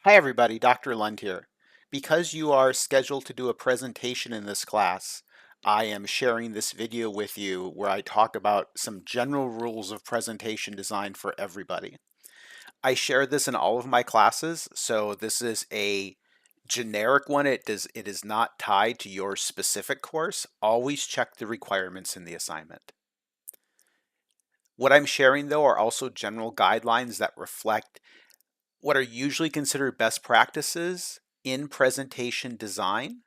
Hi everybody, Dr. Lund here. Because you are scheduled to do a presentation in this class, I am sharing this video with you where I talk about some general rules of presentation design for everybody. I share this in all of my classes, so this is a generic one. It is not tied to your specific course. Always check the requirements in the assignment. What I'm sharing though are also general guidelines that reflect what are usually considered best practices in presentation design.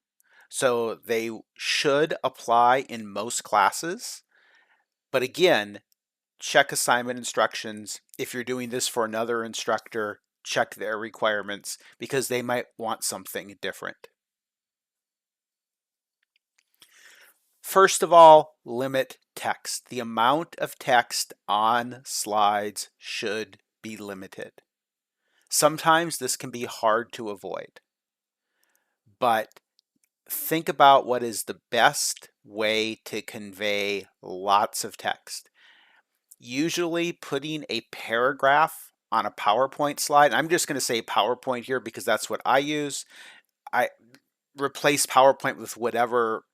So they should apply in most classes. But again, check assignment instructions. If you're doing this for another instructor, check their requirements because they might want something different. First of all, limit text. The amount of text on slides should be limited. Sometimes this can be hard to avoid, but think about what is the best way to convey lots of text. Usually putting a paragraph on a PowerPoint slide, I'm just going to say PowerPoint here because that's what I use. I replace PowerPoint with whatever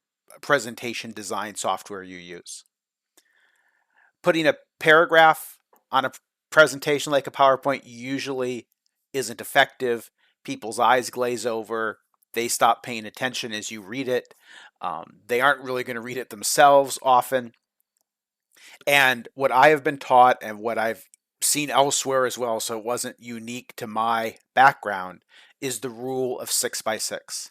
presentation design software you use. Putting a paragraph on a presentation like a PowerPoint usually isn't effective. People's eyes glaze over. They stop paying attention as you read it. They aren't really going to read it themselves often. And what I have been taught and what I've seen elsewhere as well, so it wasn't unique to my background, is the rule of 6 by 6,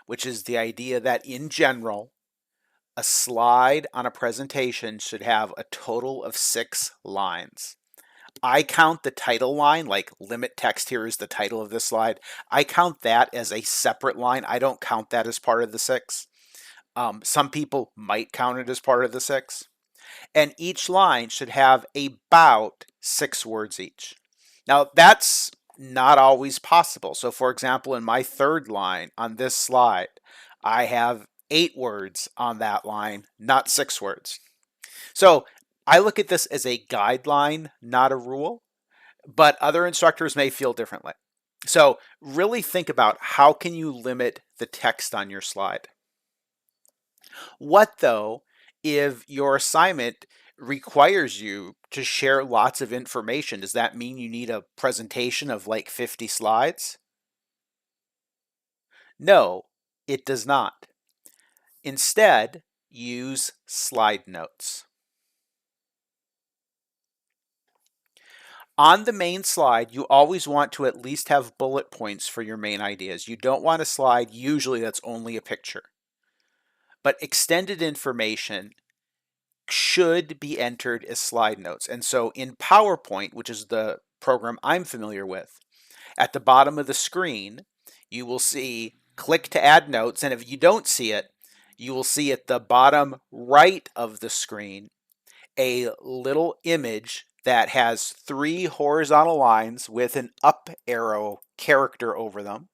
which is the idea that in general, a slide on a presentation should have a total of 6 lines. I count the title line, like limit text here is the title of this slide. I count that as a separate line. I don't count that as part of the 6. Some people might count it as part of the 6. And each line should have about 6 words each. Now, that's not always possible. So, for example, in my third line on this slide, I have 8 words on that line, not 6 words. So, I look at this as a guideline, not a rule, but other instructors may feel differently. So, really think about how can you limit the text on your slide. What though if your assignment requires you to share lots of information? Does that mean you need a presentation of like 50 slides? No, it does not. Instead, use slide notes. On the main slide, you always want to at least have bullet points for your main ideas. You don't want a slide usually that's only a picture. But extended information should be entered as slide notes. And so in PowerPoint, which is the program I'm familiar with, at the bottom of the screen, you will see click to add notes. And if you don't see it, you will see at the bottom right of the screen a little image that has 3 horizontal lines with an up arrow character over them.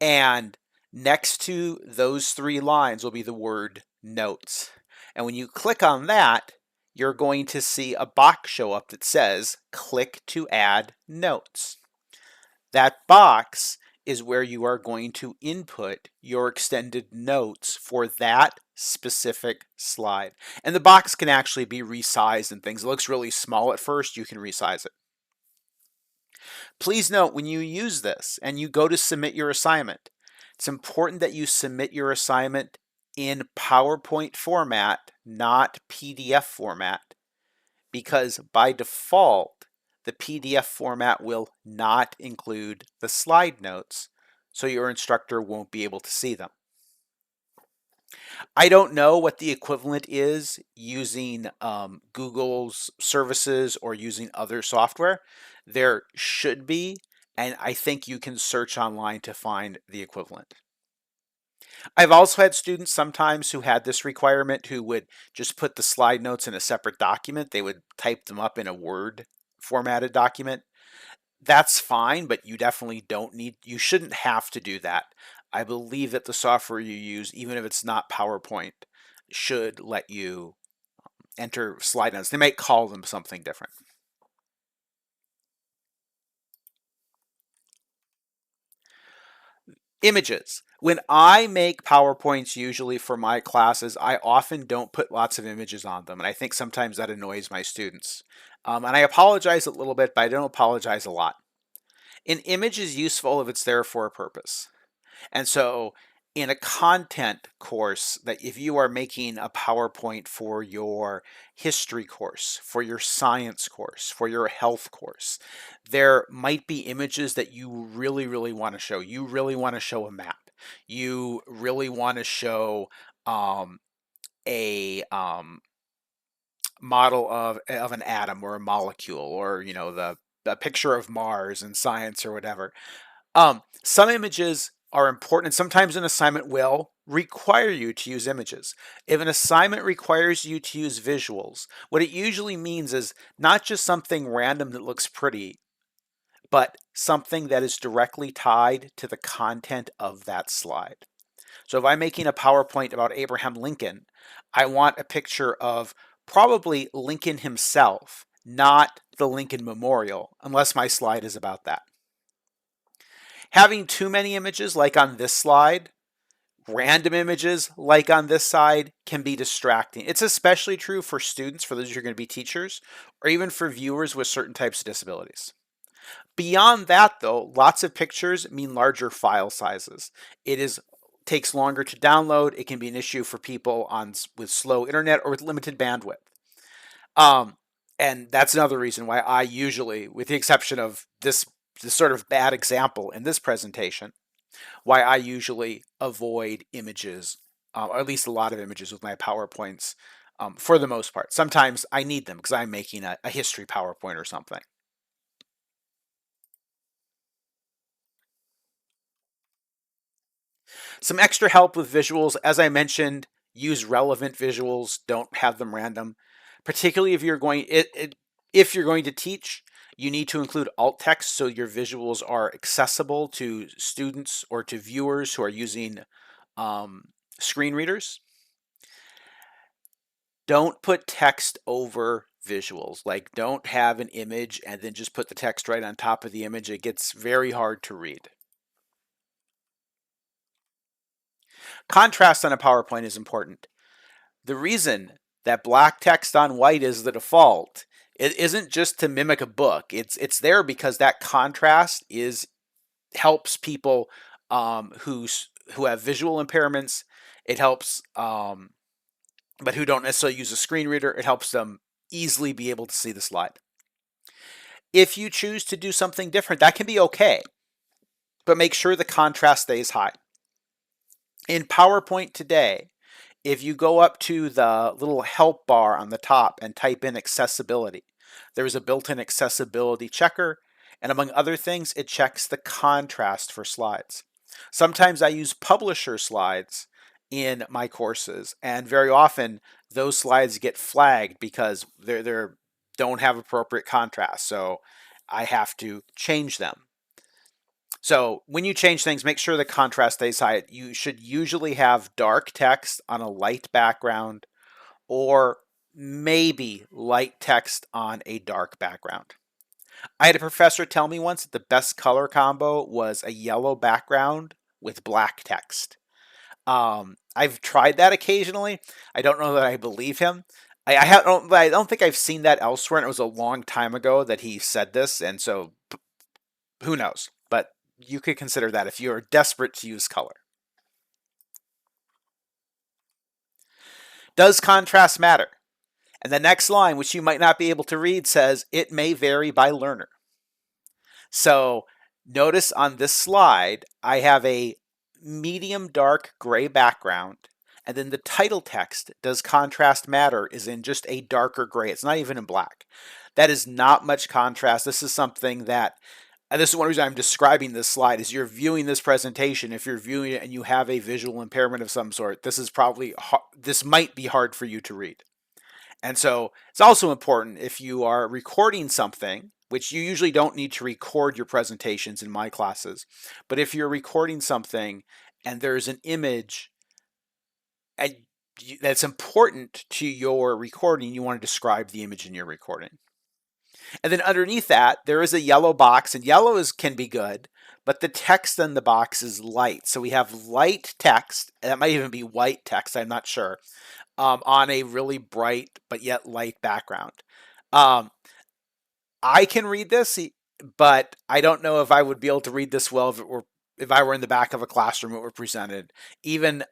And next to those 3 lines will be the word notes. And when you click on that, you're going to see a box show up that says click to add notes. That box is where you are going to input your extended notes for that specific slide. And the box can actually be resized and things. It looks really small at first, you can resize it. Please note when you use this and you go to submit your assignment, it's important that you submit your assignment in PowerPoint format, not PDF format, because by default, the PDF format will not include the slide notes, so your instructor won't be able to see them. I don't know what the equivalent is using Google's services or using other software. There should be, and I think you can search online to find the equivalent. I've also had students sometimes who had this requirement who would just put the slide notes in a separate document. They would type them up in a Word formatted document. That's fine, but you definitely you shouldn't have to do that. I believe that the software you use, even if it's not PowerPoint, should let you enter slide notes. They might call them something different. Images. When I make PowerPoints usually for my classes, I often don't put lots of images on them. And I think sometimes that annoys my students. And I apologize a little bit, but I don't apologize a lot. An image is useful if it's there for a purpose. And so in a content course, that if you are making a PowerPoint for your history course, for your science course, for your health course, there might be images that you really, really want to show. You really want to show a map. You really want to show a model of an atom or a molecule, or the picture of Mars in science or whatever. Some images are important, and sometimes an assignment will require you to use images. If an assignment requires you to use visuals, what it usually means is not just something random that looks pretty, but something that is directly tied to the content of that slide. So if I'm making a PowerPoint about Abraham Lincoln, I want a picture of probably Lincoln himself, not the Lincoln Memorial, unless my slide is about that. Having too many images, like on this slide, random images, like on this side, can be distracting. It's especially true for students, for those who are going to be teachers, or even for viewers with certain types of disabilities. Beyond that, though, lots of pictures mean larger file sizes. Takes longer to download. It can be an issue for people with slow internet or with limited bandwidth. And that's another reason why I usually, with the exception of this sort of bad example in this presentation, why I usually avoid images, or at least a lot of images with my PowerPoints, for the most part. Sometimes I need them because I'm making a history PowerPoint or something. Some extra help with visuals, as I mentioned, use relevant visuals, don't have them random. Particularly if you're going to teach, you need to include alt text so your visuals are accessible to students or to viewers who are using screen readers. Don't put text over visuals. Like, don't have an image and then just put the text right on top of the image. It gets very hard to read. Contrast on a PowerPoint is important. The reason that black text on white is the default, it isn't just to mimic a book. It's there because that contrast helps people who have visual impairments. It helps, but who don't necessarily use a screen reader. It helps them easily be able to see the slide. If you choose to do something different, that can be okay, but make sure the contrast stays high. In PowerPoint today, if you go up to the little help bar on the top and type in accessibility, there's a built-in accessibility checker, and among other things, it checks the contrast for slides. Sometimes I use publisher slides in my courses, and very often those slides get flagged because they don't have appropriate contrast, so I have to change them. So when you change things, make sure the contrast stays high. You should usually have dark text on a light background, or maybe light text on a dark background. I had a professor tell me once that the best color combo was a yellow background with black text. I've tried that occasionally. I don't know that I believe him. I don't think I've seen that elsewhere, and it was a long time ago that he said this, and so who knows? But you could consider that if you're desperate to use color. Does contrast matter? And the next line, which you might not be able to read, says it may vary by learner. So notice on this slide, I have a medium dark gray background, and then the title text, does contrast matter, is in just a darker gray. It's not even in black. That is not much contrast. This is something that, and this is one reason I'm describing this slide, is you're viewing this presentation. If you're viewing it and you have a visual impairment of some sort, this might be hard for you to read. And so it's also important if you are recording something, which you usually don't need to record your presentations in my classes, but if you're recording something and there's an image and that's important to your recording, you want to describe the image in your recording. And then underneath that, there is a yellow box, and yellow can be good, but the text in the box is light. So we have light text, and that might even be white text, I'm not sure, on a really bright but yet light background. Um, I can read this, but I don't know if I would be able to read this well if I were in the back of a classroom it were presented. Even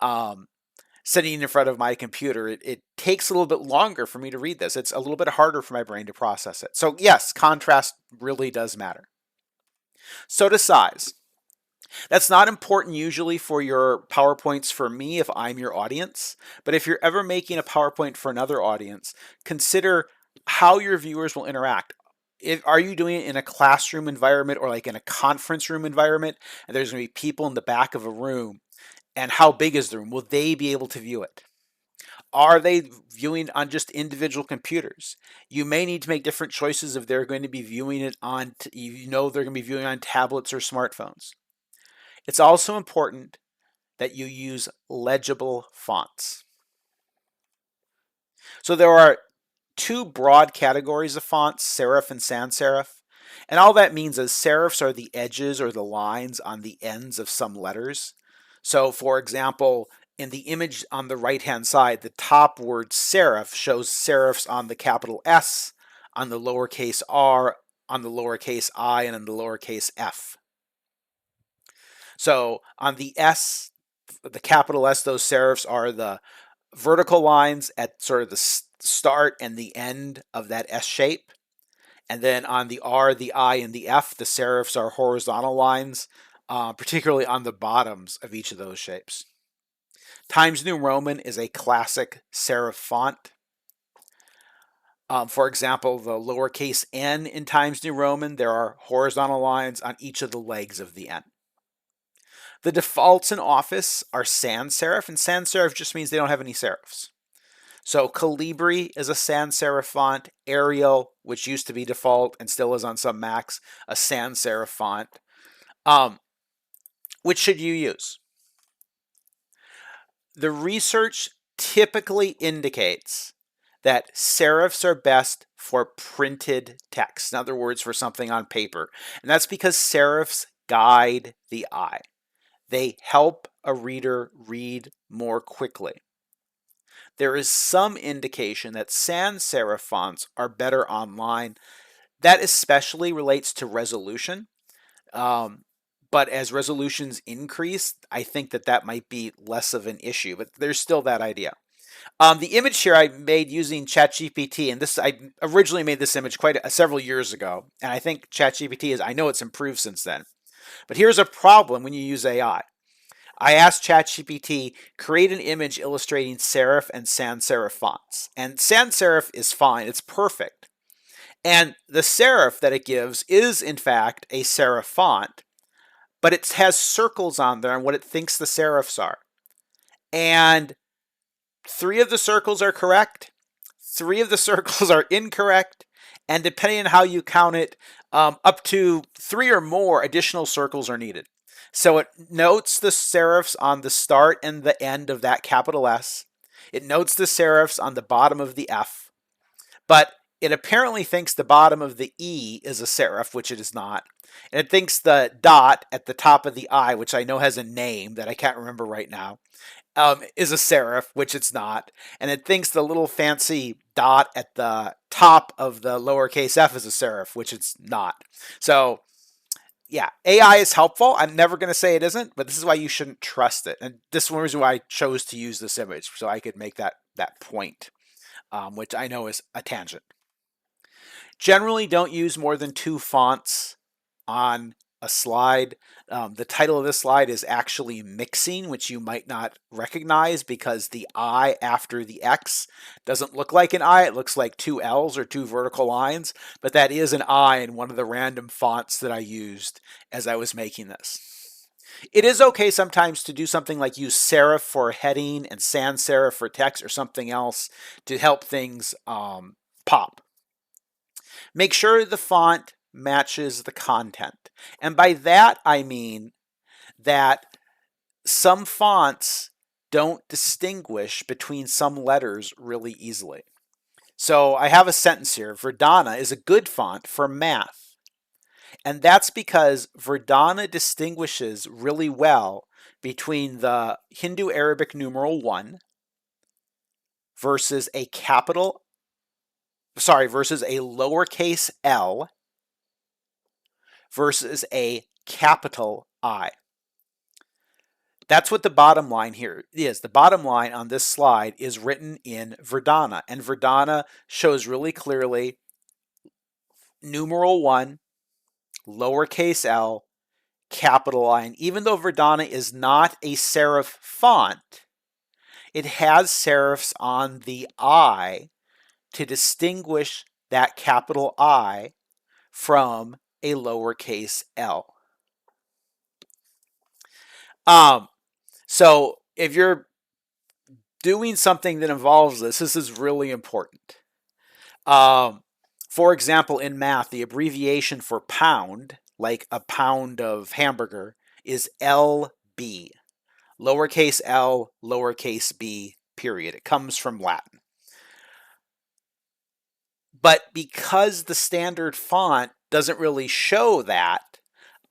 sitting in front of my computer, it takes a little bit longer for me to read this. It's a little bit harder for my brain to process it. So yes, contrast really does matter. So does size. That's not important usually for your PowerPoints for me if I'm your audience, but if you're ever making a PowerPoint for another audience, consider how your viewers will interact. Are you doing it in a classroom environment or like in a conference room environment, and there's going to be people in the back of a room, and how big is the room? Will they be able to view it? Are they viewing on just individual computers? You may need to make different choices if they're going to be viewing it on, they're going to be viewing on tablets or smartphones. It's also important that you use legible fonts. So there are two broad categories of fonts, serif and sans serif. And all that means is serifs are the edges or the lines on the ends of some letters. So for example, in the image on the right-hand side, the top word serif shows serifs on the capital S, on the lowercase r, on the lowercase I, and on the lowercase f. So on the S, the capital S, those serifs are the vertical lines at sort of the start and the end of that S shape. And then on the R, the I, and the F, the serifs are horizontal lines, particularly on the bottoms of each of those shapes. Times New Roman is a classic serif font. For example, the lowercase n in Times New Roman, there are horizontal lines on each of the legs of the n. The defaults in Office are sans serif, and sans serif just means they don't have any serifs. So Calibri is a sans serif font. Arial, which used to be default and still is on some Macs, a sans serif font. Which should you use? The research typically indicates that serifs are best for printed text. In other words, for something on paper. And that's because serifs guide the eye. They help a reader read more quickly. There is some indication that sans serif fonts are better online. That especially relates to resolution. But as resolutions increase, I think that might be less of an issue, but there's still that idea. The image here I made using ChatGPT, and I originally made this image several years ago, and I think ChatGPT I know it's improved since then. But here's a problem when you use AI. I asked ChatGPT, create an image illustrating serif and sans serif fonts. And sans serif is fine, it's perfect. And the serif that it gives is, in fact, a serif font, but it has circles on there and what it thinks the serifs are. And 3 of the circles are correct, 3 of the circles are incorrect, and depending on how you count it, up to 3 or more additional circles are needed. So it notes the serifs on the start and the end of that capital S. It notes the serifs on the bottom of the F, but it apparently thinks the bottom of the E is a serif, which it is not. And it thinks the dot at the top of the I, which I know has a name that I can't remember right now, is a serif, which it's not. And it thinks the little fancy dot at the top of the lowercase f is a serif, which it's not. So yeah, AI is helpful. I'm never going to say it isn't, but this is why you shouldn't trust it. And this is one reason why I chose to use this image, so I could make that point, which I know is a tangent. Generally, don't use more than 2 fonts on a slide. The title of this slide is actually mixing, which you might not recognize because the I after the X doesn't look like an I. It looks like 2 L's or 2 vertical lines, but that is an I in one of the random fonts that I used as I was making this. It is okay sometimes to do something like use serif for heading and sans serif for text or something else to help things pop. Make sure the font matches the content. And by that, I mean that some fonts don't distinguish between some letters really easily. So I have a sentence here. Verdana is a good font for math. And that's because Verdana distinguishes really well between the Hindu Arabic numeral 1 versus a versus a lowercase l versus a capital I. That's what the bottom line here is. The bottom line on this slide is written in Verdana, and Verdana shows really clearly numeral 1, lowercase l, capital I. And even though Verdana is not a serif font, it has serifs on the I to distinguish that capital I from a lowercase l. So if you're doing something that involves this is really important. For example, in math, the abbreviation for pound, like a pound of hamburger, is LB. Lowercase l, lowercase b, period. It comes from Latin. But because the standard font doesn't really show that,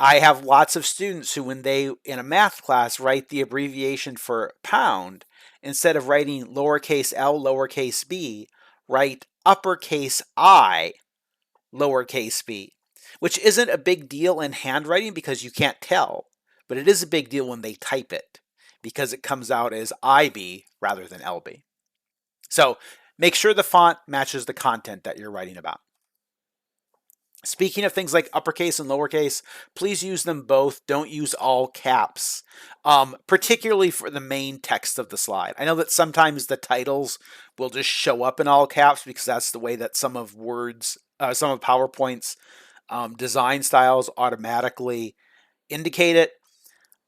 I have lots of students who, when they, in a math class, write the abbreviation for pound, instead of writing lowercase l, lowercase b, write uppercase I, lowercase b, which isn't a big deal in handwriting because you can't tell, but it is a big deal when they type it because it comes out as IB rather than LB. So make sure the font matches the content that you're writing about. Speaking of things like uppercase and lowercase, please use them both. Don't use all caps, particularly for the main text of the slide. I know that sometimes the titles will just show up in all caps because that's the way that some of PowerPoint's design styles automatically indicate it,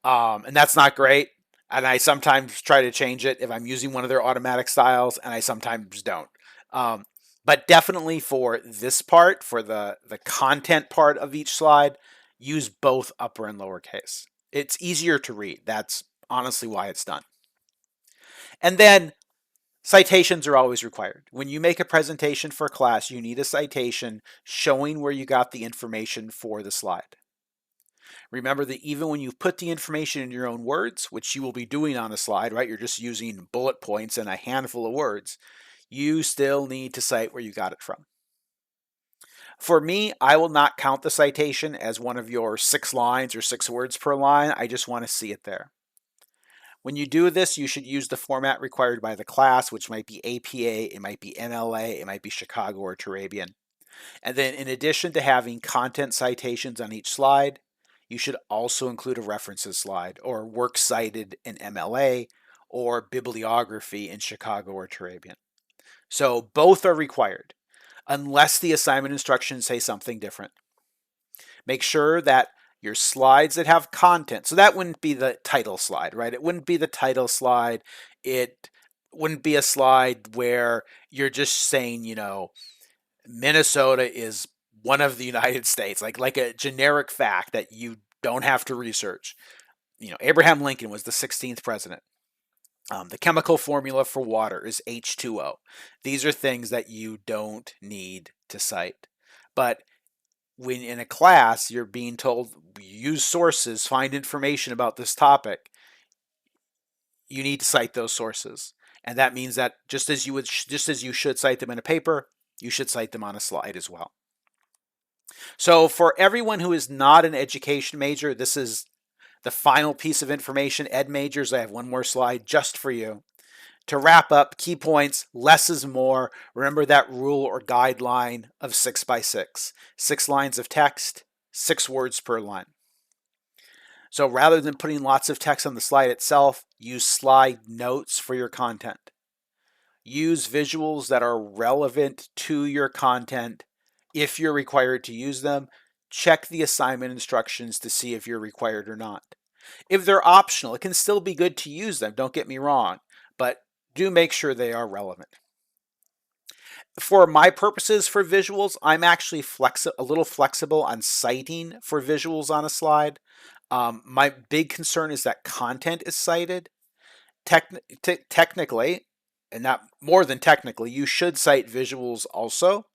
and that's not great. And I sometimes try to change it if I'm using one of their automatic styles, and I sometimes don't. But definitely for this part, for the content part of each slide, use both upper and lowercase. It's easier to read. That's honestly why it's done. And then citations are always required. When you make a presentation for class, you need a citation showing where you got the information for the slide. Remember that even when you put the information in your own words, which you will be doing on a slide, right? You're just using bullet points and a handful of words. You still need to cite where you got it from. For me, I will not count the citation as one of your 6 lines or 6 words per line. I just want to see it there. When you do this, you should use the format required by the class, which might be APA, it might be MLA, it might be Chicago or Turabian. And then in addition to having content citations on each slide, you should also include a references slide or works cited in MLA or bibliography in Chicago or Turabian. So both are required unless the assignment instructions say something different. Make sure that your slides that have content, so that wouldn't be the title slide, right? It wouldn't be the title slide. It wouldn't be a slide where you're just saying, Minnesota is one of the United States, like a generic fact that you don't have to research. Abraham Lincoln was the 16th president. The chemical formula for water is H2O. These are things that you don't need to cite. But when in a class you're being told use sources, find information about this topic, you need to cite those sources. And that means that just as you should cite them in a paper, you should cite them on a slide as well. So for everyone who is not an education major, this is the final piece of information. Ed majors, I have one more slide just for you. To wrap up, key points, less is more. Remember that rule or guideline of 6 by 6. 6 lines of text, 6 words per line. So rather than putting lots of text on the slide itself, use slide notes for your content. Use visuals that are relevant to your content if you're required to use them. Check the assignment instructions to see if you're required or not. If they're optional, it can still be good to use them, don't get me wrong, but do make sure they are relevant. For my purposes for visuals, I'm actually a little flexible on citing for visuals on a slide. My big concern is that content is cited. Technically, and not more than technically, you should cite visuals also.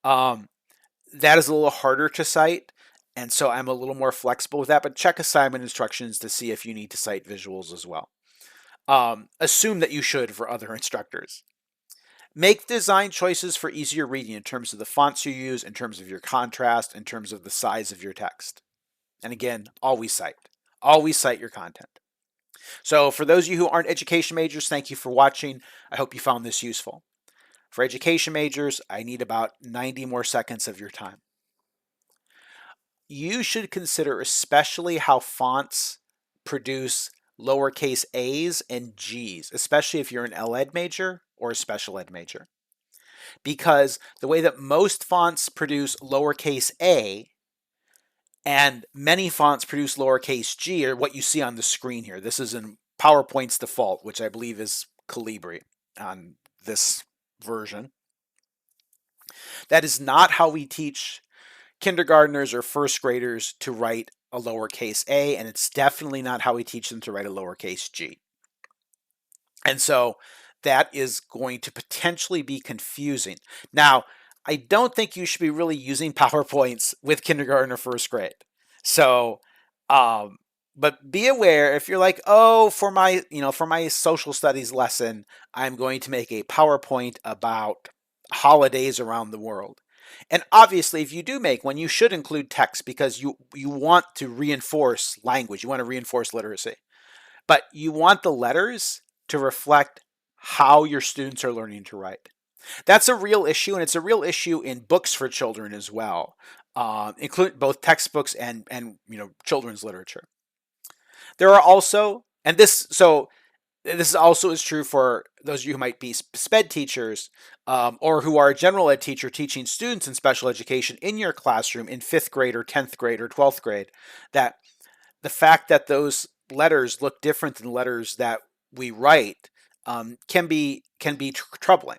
That is a little harder to cite, and so I'm a little more flexible with that, but check assignment instructions to see if you need to cite visuals as well. Assume that you should for other instructors. Make design choices for easier reading in terms of the fonts you use, in terms of your contrast, in terms of the size of your text. And again, always cite. Always cite your content. So for those of you who aren't education majors, thank you for watching. I hope you found this useful. For education majors, I need about 90 more seconds of your time. You should consider especially how fonts produce lowercase a's and g's, especially if you're an LEd major or a special ed major. Because the way that most fonts produce lowercase a and many fonts produce lowercase g are what you see on the screen here. This is in PowerPoint's default, which I believe is Calibri on this version. That is not how we teach kindergartners or first graders to write a lowercase a, and it's definitely not how we teach them to write a lowercase g. And so that is going to potentially be confusing. Now, I don't think you should be really using PowerPoints with kindergarten or first grade. So, but be aware if you're like, oh, for my social studies lesson, I'm going to make a PowerPoint about holidays around the world. And obviously, if you do make one, you should include text because you want to reinforce language. You want to reinforce literacy. But you want the letters to reflect how your students are learning to write. That's a real issue, and it's a real issue in books for children as well, include both textbooks and children's literature. There are also, and this also is true for those of you who might be SPED teachers or who are a general ed teacher teaching students in special education in your classroom in 5th grade or 10th grade or 12th grade, that the fact that those letters look different than letters that we write can be troubling.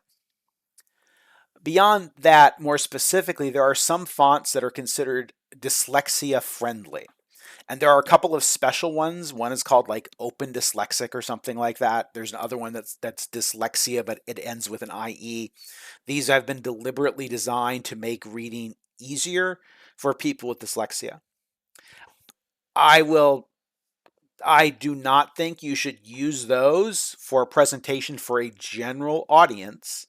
Beyond that, more specifically, there are some fonts that are considered dyslexia friendly. And there are a couple of special ones. One is called like Open Dyslexic or something like that. There's another one that's dyslexia, but it ends with an IE. These have been deliberately designed to make reading easier for people with dyslexia. I do not think you should use those for a presentation for a general audience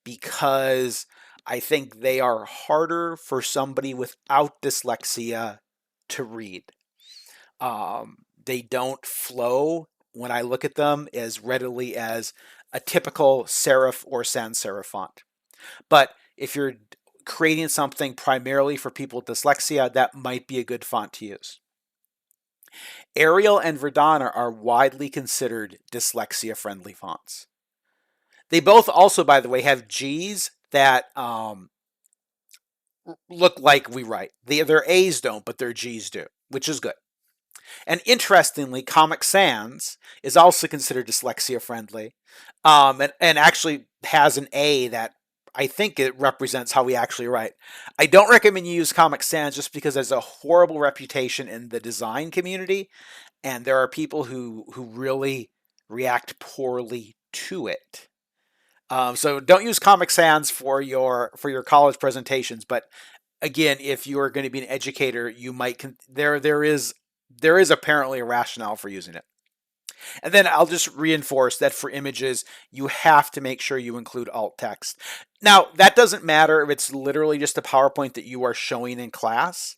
because I think they are harder for somebody without dyslexia to read. They don't flow when I look at them as readily as a typical serif or sans serif font. But if you're creating something primarily for people with dyslexia, that might be a good font to use. Arial and Verdana are widely considered dyslexia-friendly fonts. They both also, by the way, have G's that look like we write. Their A's don't, but their G's do, which is good. And interestingly, Comic Sans is also considered dyslexia-friendly and actually has an A that I think it represents how we actually write. I don't recommend you use Comic Sans just because there's a horrible reputation in the design community, and there are people who really react poorly to it. So don't use Comic Sans for your college presentations. But again, if you are going to be an educator, you might there is apparently a rationale for using it. And then I'll just reinforce that for images, you have to make sure you include alt text. Now, that doesn't matter if it's literally just a PowerPoint that you are showing in class.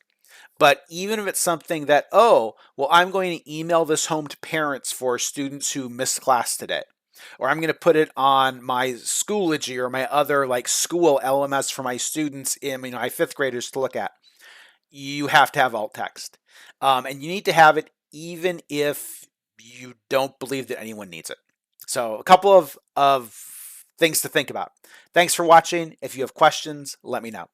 But even if it's something that, oh, well, I'm going to email this home to parents for students who missed class today, or I'm going to put it on my Schoology or my other like school LMS for my students in my 5th graders to look at, you have to have alt text. And you need to have it even if you don't believe that anyone needs it. So a couple of things to think about. Thanks for watching. If you have questions, let me know.